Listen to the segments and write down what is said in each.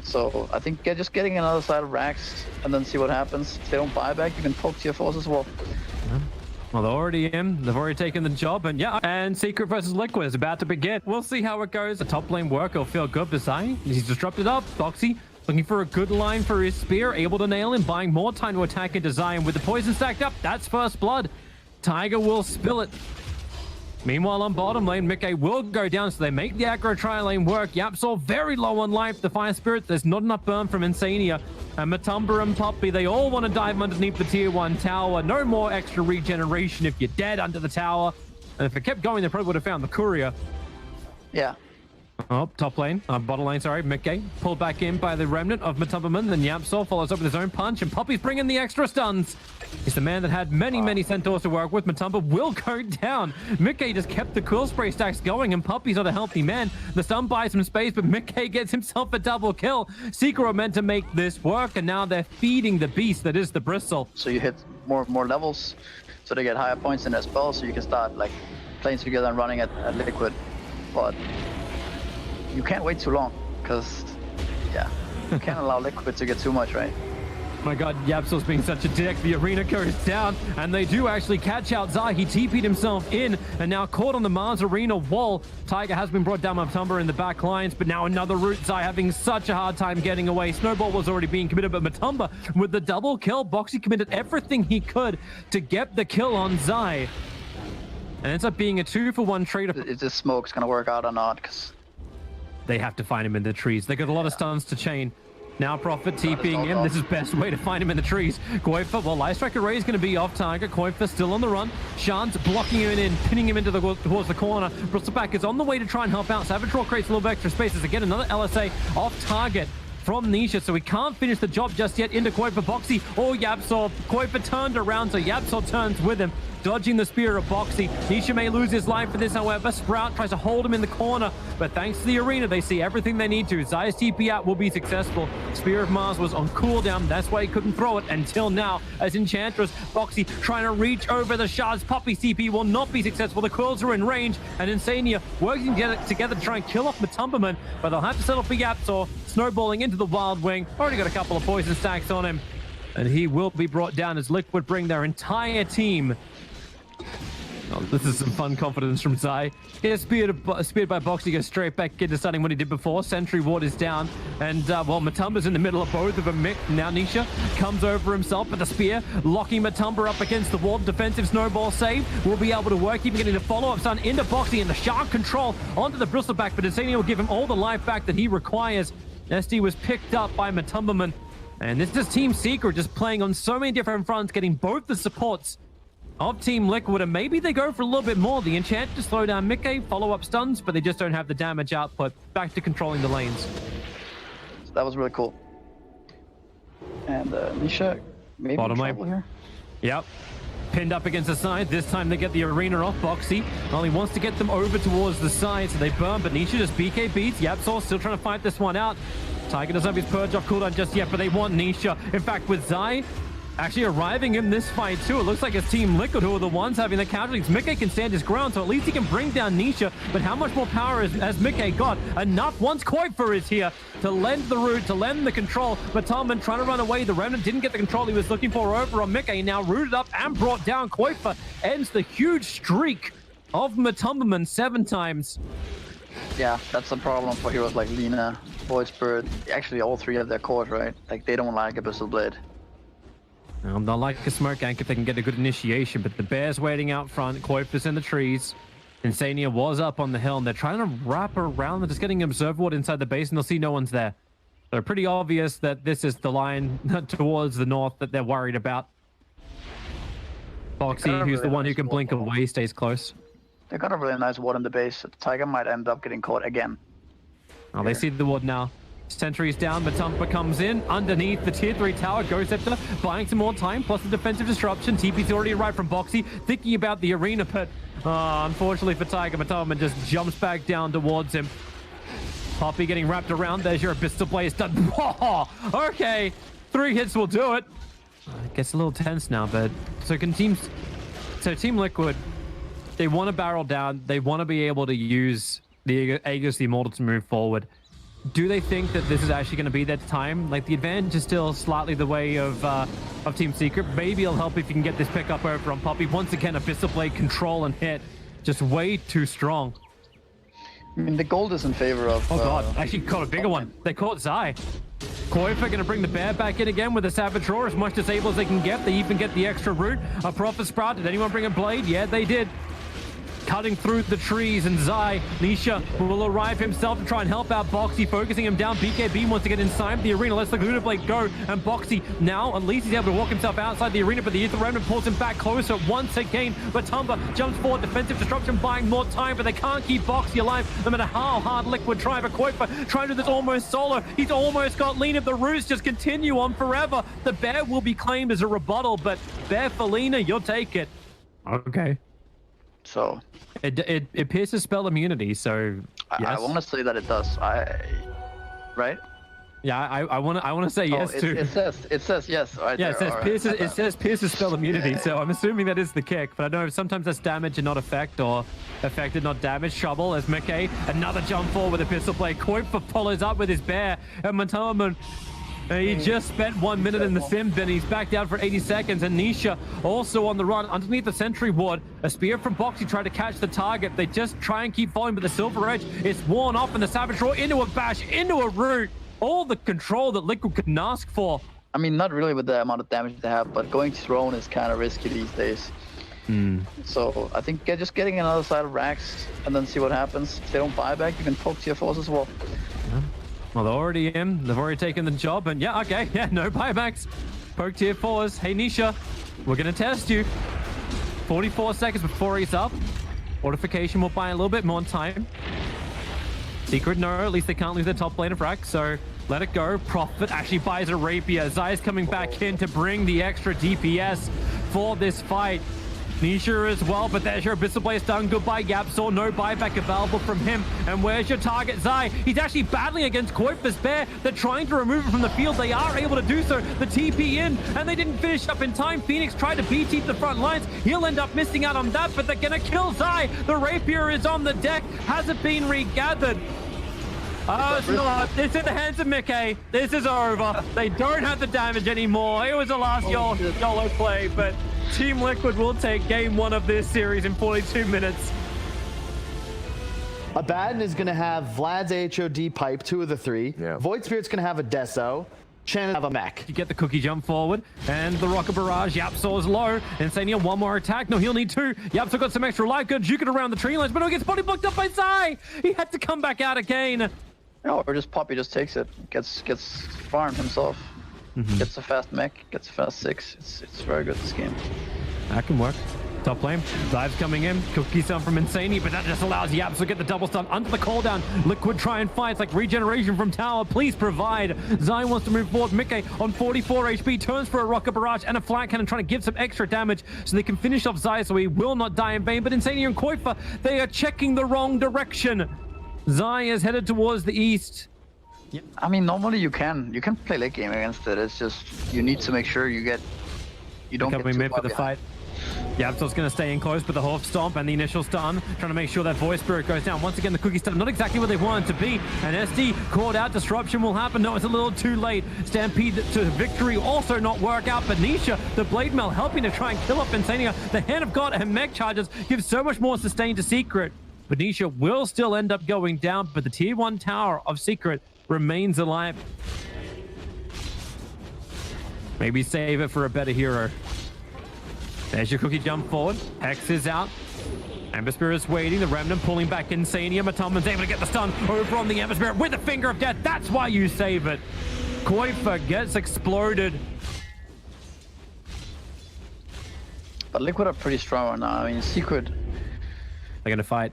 So I think just getting another side of racks and then see what happens. If they don't buy back, you can poke to your force as well. Well, they're already in. They've already taken the job, and yeah. And Secret versus Liquid is about to begin. We'll see how it goes. The top lane work will feel good. Beside, he's disrupted up. Boxy looking for a good line for his spear, able to nail him, buying more time to attack into Zion with the poison stacked up. That's first blood. Tiger will spill it. Meanwhile, on bottom lane, Mickey will go down, so they make the aggro tri-lane work. Yapsol very low on life. The Fire Spirit, there's not enough burn from Insania. And Matumba and Puppy, they all want to dive underneath the tier 1 tower. No more extra regeneration if you're dead under the tower. And if it kept going, they probably would have found the courier. Yeah. Oh, top lane, bottom lane, sorry, Mickey pulled back in by the remnant of Matumberman. Then Yapsol follows up with his own punch, and Puppy's bringing the extra stuns. He's the man that had many centaurs to work with. Matumba will go down. Mickey just kept the quill spray stacks going, and Puppy's not a healthy man. The stun buys some space, but Mickey gets himself a double kill. Secret are meant to make this work, and now they're feeding the beast that is the Bristle. So you hit more levels, so they get higher points in their spell, so you can start like playing together and running at Liquid. But you can't wait too long, because, yeah, you can't allow Liquid to get too much, right? My god, Yapsol's being such a dick. The arena goes down, and they do actually catch out Zai. He TP'd himself in, and now caught on the Mars Arena wall. Tiger has been brought down by Matumba in the back lines, but now another route. Zai having such a hard time getting away. Snowball was already being committed, but Matumba with the double kill. Boxy committed everything he could to get the kill on Zai. And ends up being a 2-for-1 trade. Is this smoke's going to work out or not? Because they have to find him in the trees. They got a lot of stuns to chain. Now Prophet TPing him. This is best way to find him in the trees. Koifa, well, Light Strike Array is going to be off target. Koifa still on the run. Shan's blocking him in, pinning him into towards the corner. Bristleback is on the way to try and help out. Savage Roar creates a little bit extra space as again another LSA off target from Nisha, so we can't finish the job just yet. Into Koifa, Boxy, or Yapsol. Koifa turned around, so Yapsol turns with him, dodging the spear of Boxy. Nisha may lose his life for this, however. Sprout tries to hold him in the corner, but thanks to the arena, they see everything they need to. Zai's TP out will be successful. Spear of Mars was on cooldown. That's why he couldn't throw it until now. As Enchantress, Boxy trying to reach over the shards. Puppy's TP will not be successful. The quills are in range, and Insania working together to try and kill off Matumberman, but they'll have to settle for Yapsor. Snowballing into the Wild Wing. Already got a couple of poison stacks on him, and he will be brought down as Liquid bring their entire team. Oh, this is some fun confidence from Zai. He gets speared by Boxy, goes straight back into starting what he did before. Sentry Ward is down, and well, Matumba's in the middle of both of them. Now Nisha comes over himself with the spear, locking Matumba up against the wall. Defensive snowball save will be able to work, even getting the follow-up stun into Boxy, and the shark control onto the Bristleback, but Insania will give him all the life back that he requires. SD was picked up by Matumberman, and this is Team Secret just playing on so many different fronts, getting both the supports of Team Liquid, and maybe they go for a little bit more. The enchant to slow down Mickey, follow-up stuns, but they just don't have the damage output. Back to controlling the lanes. So that was really cool. And Nisha, maybe bottom lane here. Yep. Pinned up against the side. This time they get the arena off. Boxy only wants to get them over towards the side, so they burn, but Nisha just BK beats. Yapsor still trying to fight this one out. Tiger doesn't have his purge off cooldown just yet, but they want Nisha. In fact, with Zai actually arriving in this fight too, it looks like it's Team Liquid who are the ones having the casualties. Mickey can stand his ground, so at least he can bring down Nisha, but how much more power has Mickey got? Enough once Koifa is here to lend the root, to lend the control. Matumban trying to run away. The Remnant didn't get the control he was looking for over on Mickey. Now rooted up and brought down. Koifa ends the huge streak of Matumberman 7 times. Yeah, that's the problem for heroes like Lina, Void Spirit. Actually, all 3 have their cores, right? Like, they don't like Abyssal Blade. They'll like a smoke gank if they can get a good initiation, but the Bear's waiting out front. Koifa's in the trees. Insania was up on the hill, and they're trying to wrap around. They're just getting Observer Ward inside the base, and they'll see no one's there. So pretty obvious that this is the line towards the north that they're worried about. Boxy, who's the one who can blink away, stays close. They got a really nice ward in the base. Tiger might end up getting caught again. Oh, they see the ward now. Sentry's down, Matumba comes in underneath the tier 3 tower. Ghost Scepter buying some more time, plus the defensive disruption. TP's already arrived from Boxy, thinking about the arena, but unfortunately for Tiger, Matumba just jumps back down towards him. Poppy getting wrapped around. There's your Abyssal Blaze done. Whoa, okay, 3 hits will do it. It gets a little tense now, but so Team Liquid, they want to barrel down. They want to be able to use the Aegis the Immortal to move forward. do they think that this is actually going to be their time? Like, the advantage is still slightly the way of Team Secret. Maybe it'll help if you can get this pick up over on Poppy. Once again, Abyssal Blade control and hit. Just way too strong. I mean, the gold is in favor of... Oh, God. Actually caught a bigger one. They caught Zai. Koifa going to bring the bear back in again with a Savage Roar, as much disabled as they can get. They even get the extra root. A Prophet Sprout. Did anyone bring a blade? Yeah, they did. Cutting through the trees, and Zai, Nisha will arrive himself to try and help out Boxy, focusing him down. BKB wants to get inside the arena. Let's the Lunar Blade go, and Boxy now, at least he's able to walk himself outside the arena, but the Ether Remnant pulls him back closer once again. Batumba jumps forward, defensive disruption, buying more time, but they can't keep Boxy alive, no matter how hard Liquid try. But Koifa trying to do this almost solo. He's almost got lean. If the roots just continue on forever, the bear will be claimed as a rebuttal, but Bear Felina, you'll take it. Okay. So it pierces spell immunity, so yes. I want to say that it does. Right? Yeah, I want to say yes too. It says yes. Right, yeah, there. it says pierces spell immunity, so I'm assuming that is the kick. But I know sometimes that's damage and not effect, or affected not damage. Trouble as Mickey, another jump forward with a pistol play. Koifa follows up with his bear, and Mataman. He just spent 1 minute in the sim, then he's back down for 80 seconds, and Nisha also on the run underneath the sentry ward. A spear from Boxy tried to catch the target. They just try and keep following, but the Silver Edge is worn off, and the Savage Roar into a bash, into a root. All the control that Liquid couldn't ask for. I mean, not really with the amount of damage they have, but going throne is kind of risky these days. So I think just getting another side of racks and then see what happens. If they don't buy back, you can poke tier 4s as well. Yeah. Well, they're already in. They've already taken the job, and yeah, okay, yeah, no buybacks. Poke tier 4s. Hey, Nisha, we're gonna test you. 44 seconds before he's up. Fortification will buy a little bit more time. Secret, no, at least they can't lose their top lane of rack, so let it go. Prophet actually buys a rapier. Zai's coming back in to bring the extra DPS for this fight. Nisha as well, but there's your Abyssal Blade done. Goodbye, Yapsaw. No buyback available from him. And where's your target, Zai? He's actually battling against Koifa's bear. They're trying to remove it from the field. They are able to do so. The TP in, and they didn't finish up in time. Phoenix tried to BT the front lines. He'll end up missing out on that, but they're gonna kill Zai. The rapier is on the deck. Hasn't been regathered. Oh, it's not. It's in the hands of Mickey. This is over. They don't have the damage anymore. It was the last YOLO play, but Team Liquid will take game 1 of this series in 42 minutes. Abaddon is going to have Vlad's HOD pipe, 2 of the 3. Yeah. Void Spirit's going to have a Deso. Shannon have a mech. You get the cookie jump forward, and the rocket barrage. Yapsaw is low. Insania, one more attack. No, he'll need 2. Yapsaw got some extra life. Good juke it around the tree lines, but no, gets body blocked up by Zai. He had to come back out again. No, or just Poppy just takes it. Gets farmed himself. Gets a fast mech. Gets a fast 6. It's very good this game. That can work. Top lane. Dive's coming in. Cookie stun from Insania, but that just allows Yaps to get the double stun under the cooldown. Liquid try and fight. It's like regeneration from tower. Please provide. Zai wants to move forward. Mickey on 44 HP turns for a rocket barrage and a flat cannon, trying to give some extra damage so they can finish off Zai so he will not die in vain. But Insania and Koifa, they are checking the wrong direction. Zai is headed towards the east. Yep. I mean, normally you can play late game against it. It's just you need to make sure you don't get too mid far for the fight. Yapsaw's going to stay in close, but the Hoof Stomp and the initial stun, trying to make sure that Voice Spirit goes down. Once again, the Cookie Stun, not exactly where they wanted to be. And SD called out, disruption will happen. No, it's a little too late. Stampede to victory also not work out. But Nisha, the Blade Mail, helping to try and kill off Insania. The Hand of God and Mech Charges give so much more sustain to Secret. But Nisha will still end up going down, but the tier 1 tower of Secret remains alive. Maybe save it for a better hero. There's your cookie jump forward. Hex is out. Ember Spirit's waiting. The Remnant pulling back Insania. Mataman's able to get the stun over on the Ember Spirit with the Finger of Death. That's why you save it. Koifa gets exploded. But Liquid are pretty strong right now. I mean, Secret... They're gonna fight.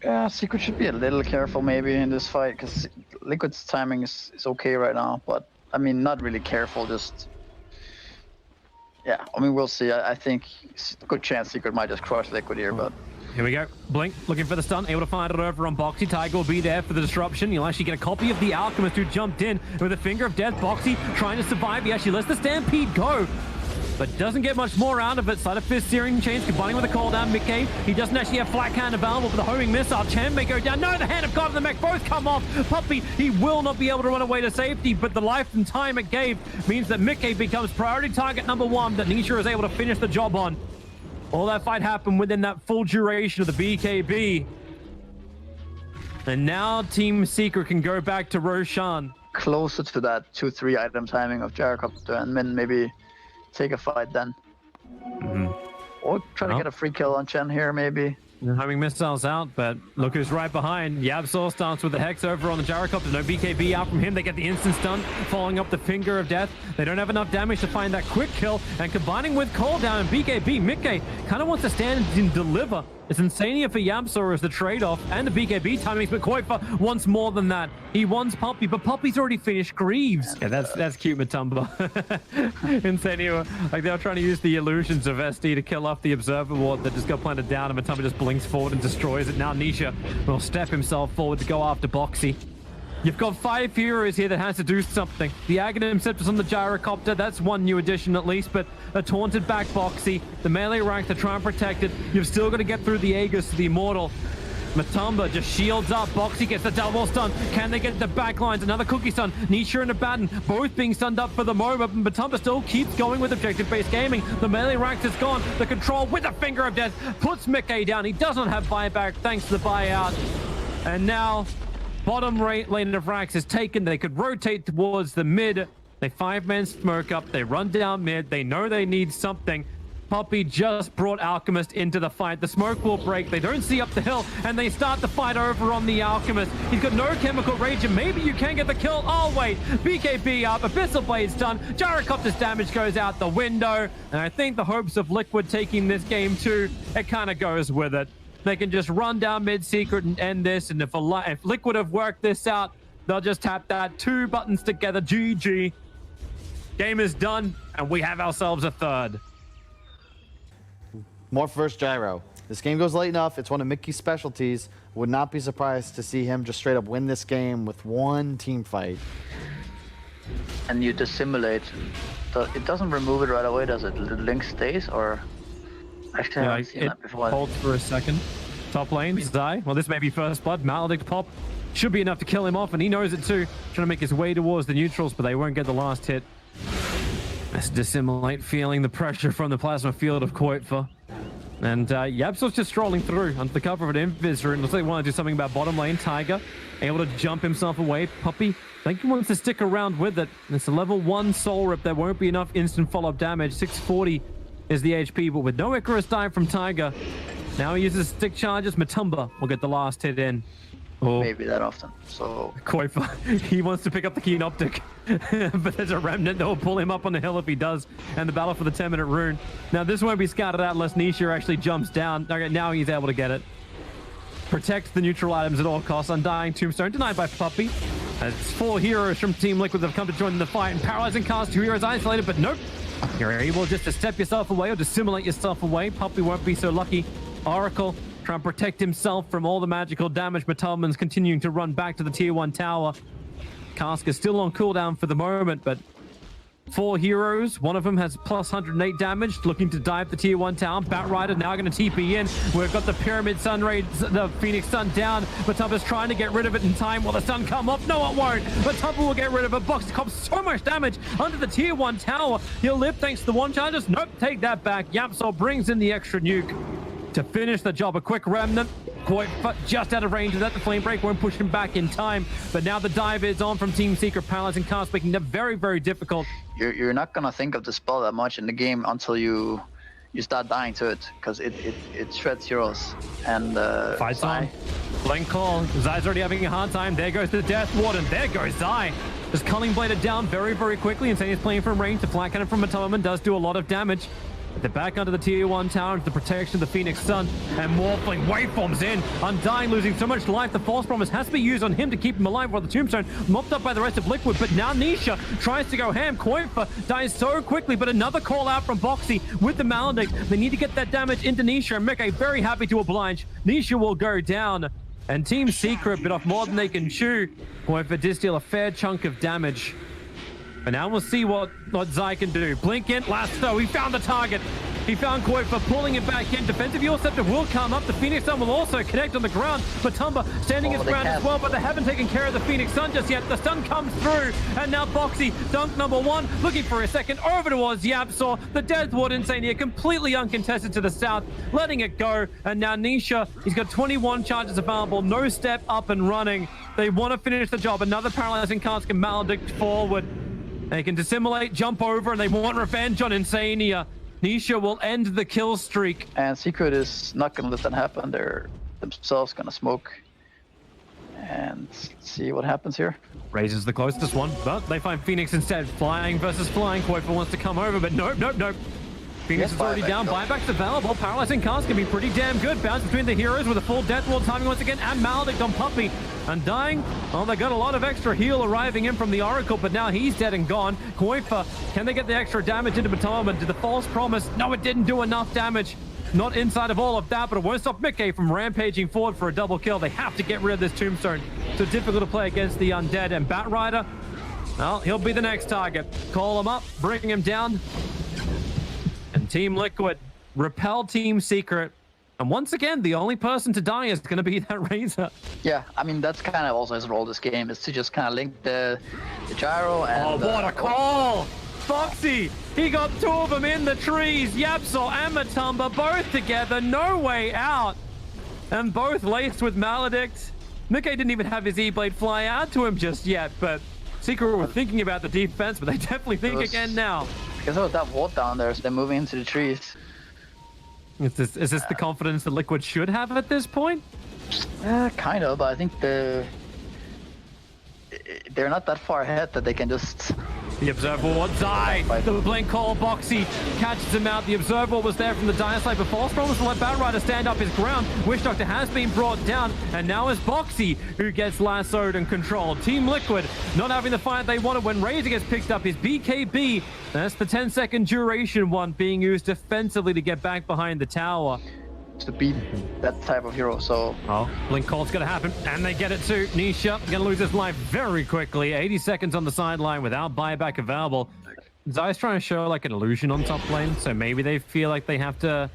Yeah, Secret should be a little careful maybe in this fight, because Liquid's timing is okay right now. But, I mean, not really careful, just... Yeah, I mean, we'll see. I think it's a good chance Secret might just crush Liquid here, but... Here we go. Blink, looking for the stun, able to find it over on Boxy. Tiger will be there for the disruption. You'll actually get a copy of the Alchemist who jumped in with a Finger of Death. Boxy trying to survive. He actually lets the Stampede go. but doesn't get much more out of it. Side of fist searing chains combining with a call down. Mickey, he doesn't actually have flat hand available for the homing missile. Chen may go down. No, the hand of God and the mech both come off. Puppy, he will not be able to run away to safety, but the life and time it gave means that Mickey becomes priority target number 1 that Nisha is able to finish the job on. All that fight happened within that full duration of the BKB. And now Team Secret can go back to Roshan. Closer to that 2-3 item timing of Gyrocopter, and then maybe take a fight then. Or try to get a free kill on Chen here, maybe. Homing missiles out, but look who's right behind. Yabsor starts with the Hex over on the Gyrocopter. No BKB out from him. They get the instant stun, following up the Finger of Death. They don't have enough damage to find that quick kill, and combining with Call Down and BKB, Mickey kind of wants to stand and deliver. It's Insania for Yabsor as the trade-off, and the BKB timings, but Koifa wants more than that. He wants Puppy, but Puppy's already finished Greaves. Yeah, that's cute, Matumba. Insania, like they were trying to use the illusions of SD to kill off the Observer Ward that just got planted down, and Matumba just blinks forward and destroys it. Now Nisha will step himself forward to go after Boxy. You've got 5 heroes here that has to do something. The Aghanim Scepters on the Gyrocopter, that's one new addition at least, but a taunted back Boxy, the melee rank to try and protect it. You've still got to get through the Aegis to the Immortal. Matumba just shields up. Boxy gets the double stun. Can they get the backlines? Another cookie stun. Nisha and Abaddon both being stunned up for the moment. And Matumba still keeps going with objective-based gaming. The melee ranks is gone. The control with the Finger of Death puts Mickey down. He does not have buyback thanks to the buyout. And now bottom lane of Rax is taken. They could rotate towards the mid. They 5-man smoke up. They run down mid. They know they need something. Puppy just brought Alchemist into the fight. The smoke will break. They don't see up the hill, and they start the fight over on the Alchemist. He's got no chemical rage, and maybe you can get the kill. Oh, wait. BKB up. Abyssal Blade's done. Gyrocopter's damage goes out the window. And I think the hopes of Liquid taking this game too, it kind of goes with it. They can just run down mid-secret and end this, and if Liquid have worked this out, they'll just tap that 2 buttons together. GG. Game is done, and we have ourselves a third. Morph versus Gyro. This game goes late enough. It's one of Mickey's specialties. Would not be surprised to see him just straight up win this game with 1 team fight. And you dissimulate. It doesn't remove it right away, does it? The link stays, or... Actually, I haven't seen that before. It holds for a second. Top lane, Zai. Well, this may be first blood. Maledict pop should be enough to kill him off, and he knows it too. Trying to make his way towards the neutrals, but they won't get the last hit. Let's dissimulate, feeling the pressure from the plasma field of Koitfa. And Yabsor's just strolling through under the cover of an Invis rune. Looks like they want to do something about bottom lane. Tiger able to jump himself away. Puppy, I think he wants to stick around with it. And it's a level 1 soul rip. There won't be enough instant follow-up damage. 640 is the HP, but with no Icarus dive from Tiger, now he uses stick charges. Matumba will get the last hit in. Oh. Maybe that often. So Koifa, he wants to pick up the Keen Optic, but there's a remnant that will pull him up on the hill if he does, and the battle for the 10-minute rune. Now this won't be scouted out unless Nisha actually jumps down. Okay, now he's able to get it. Protects the neutral items at all costs. Undying Tombstone denied by Puppy. As 4 heroes from Team Liquid that have come to join the fight, and Paralyzing Cast, 2 heroes isolated, but nope. You're able just to step yourself away or dissimulate yourself away. Puppy won't be so lucky. Oracle trying to protect himself from all the magical damage. Matumba's continuing to run back to the tier 1 tower. Cask is still on cooldown for the moment, but 4 heroes. One of them has plus 108 damage, looking to dive the tier 1 tower. Batrider now going to TP in. We've got the Pyramid Sun Raid, the Phoenix Sun down. Matumba's trying to get rid of it in time. Will the sun come up? No, it won't. Matumba will get rid of it. Box cops so much damage under the tier 1 tower. He'll live thanks to the 1 charges. Nope, take that back. Yapsol brings in the extra nuke to finish the job. A quick remnant. Koifa just out of range of that. The flame break won't push him back in time. But now the dive is on from Team Secret. Paralyzing Cast making it very, very difficult. You're not gonna think of the spell that much in the game until you start dying to it, because it shreds heroes. And fights on. Blank call. Zai's already having a hard time. There goes the Death Warden. There goes Zai. Just Culling Bladed down very, very quickly. Insane is playing from range. The flat cannon from Matumba does do a lot of damage. They're back under the tier 1 tower into the protection of the Phoenix Sun, and Morphling waveforms in. Undying losing so much life. The False Promise has to be used on him to keep him alive, while the Tombstone mopped up by the rest of Liquid. But now Nisha tries to go ham. Koifa dies so quickly, but another call out from Boxy with the Maledict. They need to get that damage into Nisha, and Mickey very happy to oblige. Nisha will go down, and Team Secret bit off more than they can chew. Koifa did steal a fair chunk of damage. And now we'll see what Zai can do. Blink in, Lasso, he found the target. He found Koifa, pulling him back in. Defensive Yule Scepter will come up. The Phoenix Sun will also connect on the ground. Matumba standing his ground as well, but they haven't taken care of the Phoenix Sun just yet. The Sun comes through, and now Boxy, dunk number 1, looking for a second, over towards Yapsaw. The Deathward Insania completely uncontested to the south, letting it go. And now Nisha, he's got 21 charges available, no step up and running. They want to finish the job. Another paralyzing cask and maledict forward. They can dissimulate, jump over, and they want revenge on Insania. Nisha will end the kill streak. And Secret is not going to let that happen. They're themselves going to smoke. And see what happens here. Raises the closest one, but they find Phoenix instead. Flying versus flying. Koifa wants to come over, but nope. Phoenix is already down. Buyback's available. Paralyzing Cast can be pretty damn good. Bounce between the heroes with a full death wall timing once again. And Maledict on Puppy. Undying. Oh, they got a lot of extra heal arriving in from the Oracle, but now he's dead and gone. Koifa, can they get the extra damage into Matoma? Did the false promise? No, it didn't do enough damage. Not inside of all of that, but it won't stop Mickey from rampaging forward for a double kill. They have to get rid of this Tombstone. So difficult to play against the Undead. And Batrider, well, he'll be the next target. Call him up, bring him down. And Team Liquid repel Team Secret. And once again, the only person to die is going to be that Razor. Yeah, I mean, that's kind of also his role this game, is to just kind of link the gyro and... Oh, what a call! Foxy, he got 2 of them in the trees. Yapsol and Matumba both together, no way out. And both laced with Maledict. Mickey didn't even have his E-Blade fly out to him just yet, but Secret were thinking about the defense, but they definitely think again now. Because there was that wall down there, so they're moving into the trees. Is this the confidence that Liquid should have at this point? Kind of, but I think they're not that far ahead that they can just... The Observer Ward, Zai, the blink call, Boxy catches him out. The Observer was there from the Dire Slave, but false promise to let Batrider stand up his ground. Wish Doctor has been brought down, and now it's Boxy who gets lassoed and controlled. Team Liquid not having the fight they wanted when Razor gets picked up. His BKB, that's the 10-second duration one being used defensively to get back behind the tower. To beat that type of hero, so... Oh, blink call's gonna happen, and they get it too. Nisha gonna lose his life very quickly. 80 seconds on the sideline without buyback available. Zai's trying to show like an illusion on top lane, so maybe they feel like they have to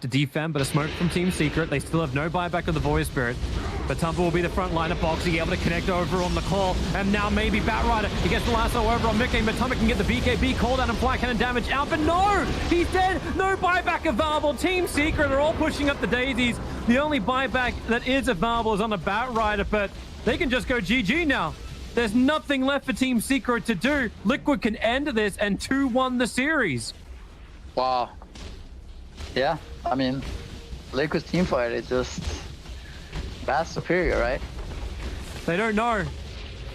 defend, but a smoke from Team Secret. They still have no buyback of the Void Spirit. But Tumble will be the front line of Boxy, able to connect over on the call. And now maybe Batrider, he gets the lasso over on Mickey. Matuma can get the BKB call down and fly cannon damage out, but no! He's dead! No buyback available! Team Secret are all pushing up the daisies. The only buyback that is available is on the Batrider, but they can just go GG now. There's nothing left for Team Secret to do. Liquid can end this and 2-1 the series. Wow. Yeah, I mean, Liquid's team fight is just vast superior, right? They don't know.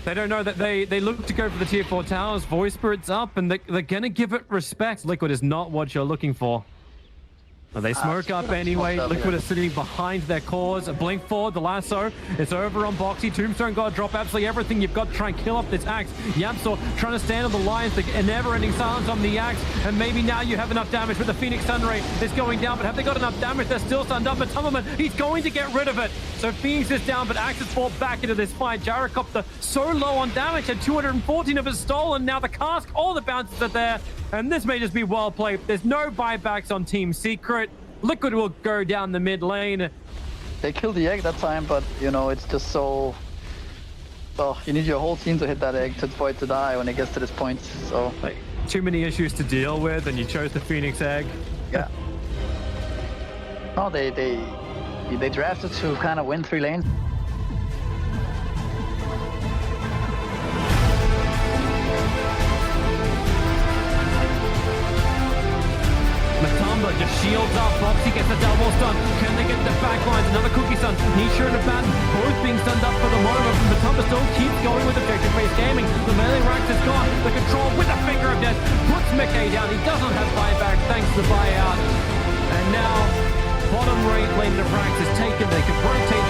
They don't know that they look to go for the tier 4 towers. Void Spirit's up, and they're going to give it respect. Liquid is not what you're looking for. Well, they smoke up anyway. Liquid is sitting behind their cores. A blink forward, the lasso. It's over on Boxy. Tombstone got to drop absolutely everything you've got to try and kill off this axe. Yapsor trying to stand on the lines. A never-ending silence on the axe. And maybe now you have enough damage with the Phoenix Sunray is going down. But have they got enough damage? They're still stunned up. But Tummelman, he's going to get rid of it. So Phoenix is down, but axes fall back into this fight. Gyrocopter so low on damage. Had 214 of it stolen. Now the cask, all the bounces are there. And this may just be well played. There's no buybacks on Team Secret. Liquid will go down the mid lane. They killed the egg that time, but you know, it's just so... Well, you need your whole team to hit that egg for it to die when it gets to this point, so... Like, too many issues to deal with, and you chose the Phoenix egg. Yeah. Oh, they drafted to kind of win 3 lanes. Matumba just shields up. Boxy gets a double stun. Can they get the backlines? Another cookie stun. Nisha and Abaddon both being stunned up for the moment. But Matumba still keeps going with objective-based gaming. The melee ranks is gone. The control with a finger of death puts Mickey down. He doesn't have buyback thanks to the buyout. And now, bottom right lane of ranks is taken. They can rotate